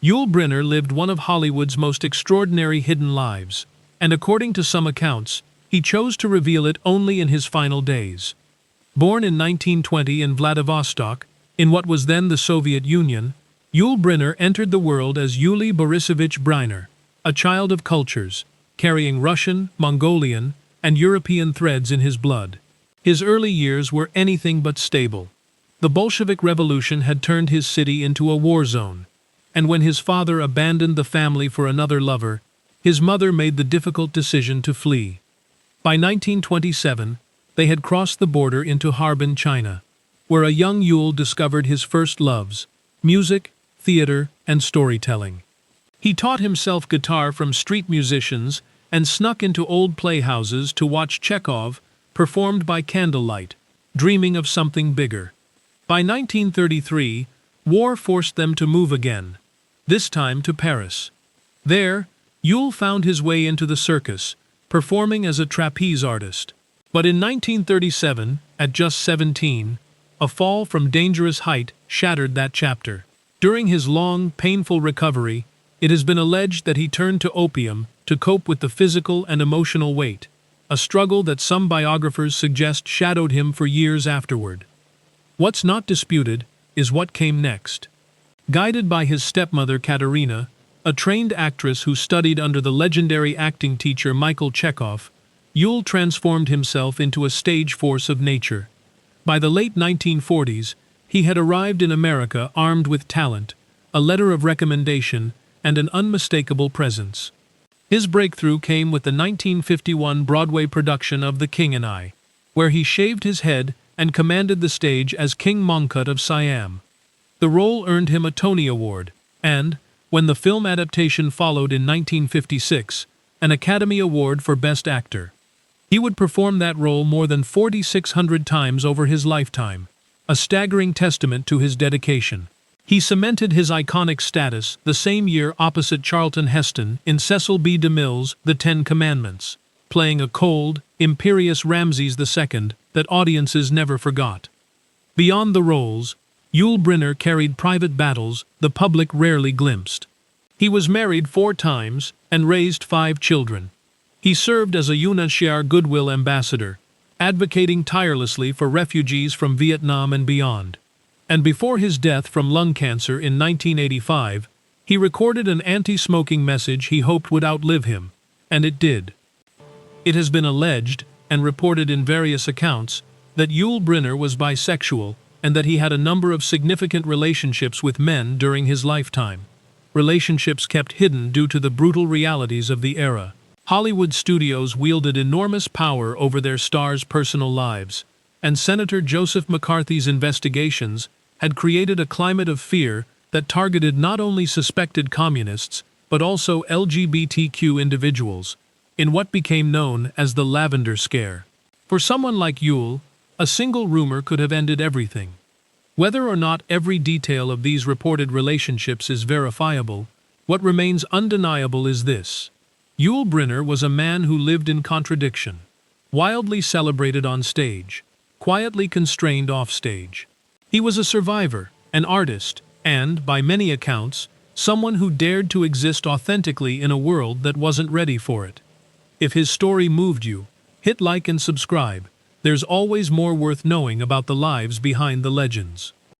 Yul Brynner lived one of Hollywood's most extraordinary hidden lives, and according to some accounts, he chose to reveal it only in his final days. Born in 1920 in Vladivostok, in what was then the Soviet Union, Yul Brynner entered the world as Yuli Borisovich Brynner, a child of cultures, carrying Russian, Mongolian, and European threads in his blood. His early years were anything but stable. The Bolshevik Revolution had turned his city into a war zone, and when his father abandoned the family for another lover, his mother made the difficult decision to flee. By 1927, they had crossed the border into Harbin, China, where a young Yul discovered his first loves: music, theater, and storytelling. He taught himself guitar from street musicians and snuck into old playhouses to watch Chekhov performed by candlelight, dreaming of something bigger. By 1933, war forced them to move again, this time to Paris. There, Yul found his way into the circus, performing as a trapeze artist. But in 1937, at just 17, a fall from dangerous height shattered that chapter. During his long, painful recovery, it has been alleged that he turned to opium to cope with the physical and emotional weight, a struggle that some biographers suggest shadowed him for years afterward. What's not disputed is what came next. Guided by his stepmother Katerina, a trained actress who studied under the legendary acting teacher Michael Chekhov, Yul transformed himself into a stage force of nature. By the late 1940s, he had arrived in America armed with talent, a letter of recommendation, and an unmistakable presence. His breakthrough came with the 1951 Broadway production of The King and I, where he shaved his head and commanded the stage as King Mongkut of Siam. The role earned him a Tony Award, and, when the film adaptation followed in 1956, an Academy Award for Best Actor. He would perform that role more than 4,600 times over his lifetime, a staggering testament to his dedication. He cemented his iconic status the same year opposite Charlton Heston in Cecil B. DeMille's The Ten Commandments, playing a cold, imperious Ramses II that audiences never forgot. Beyond the roles, Yul Brynner carried private battles the public rarely glimpsed. He was married 4 times and raised 5 children. He served as a UNHCR Goodwill Ambassador, advocating tirelessly for refugees from Vietnam and beyond. And before his death from lung cancer in 1985, he recorded an anti-smoking message he hoped would outlive him, and it did. It has been alleged, and reported in various accounts, that Yul Brynner was bisexual and that he had a number of significant relationships with men during his lifetime. Relationships kept hidden due to the brutal realities of the era. Hollywood studios wielded enormous power over their stars' personal lives, and Senator Joseph McCarthy's investigations had created a climate of fear that targeted not only suspected communists, but also LGBTQ individuals, in what became known as the Lavender Scare. For someone like Yul, a single rumor could have ended everything. Whether or not every detail of these reported relationships is verifiable, what remains undeniable is this. Yul Brynner was a man who lived in contradiction, wildly celebrated on stage, quietly constrained offstage. He was a survivor, an artist, and, by many accounts, someone who dared to exist authentically in a world that wasn't ready for it. If his story moved you, hit like and subscribe. There's always more worth knowing about the lives behind the legends.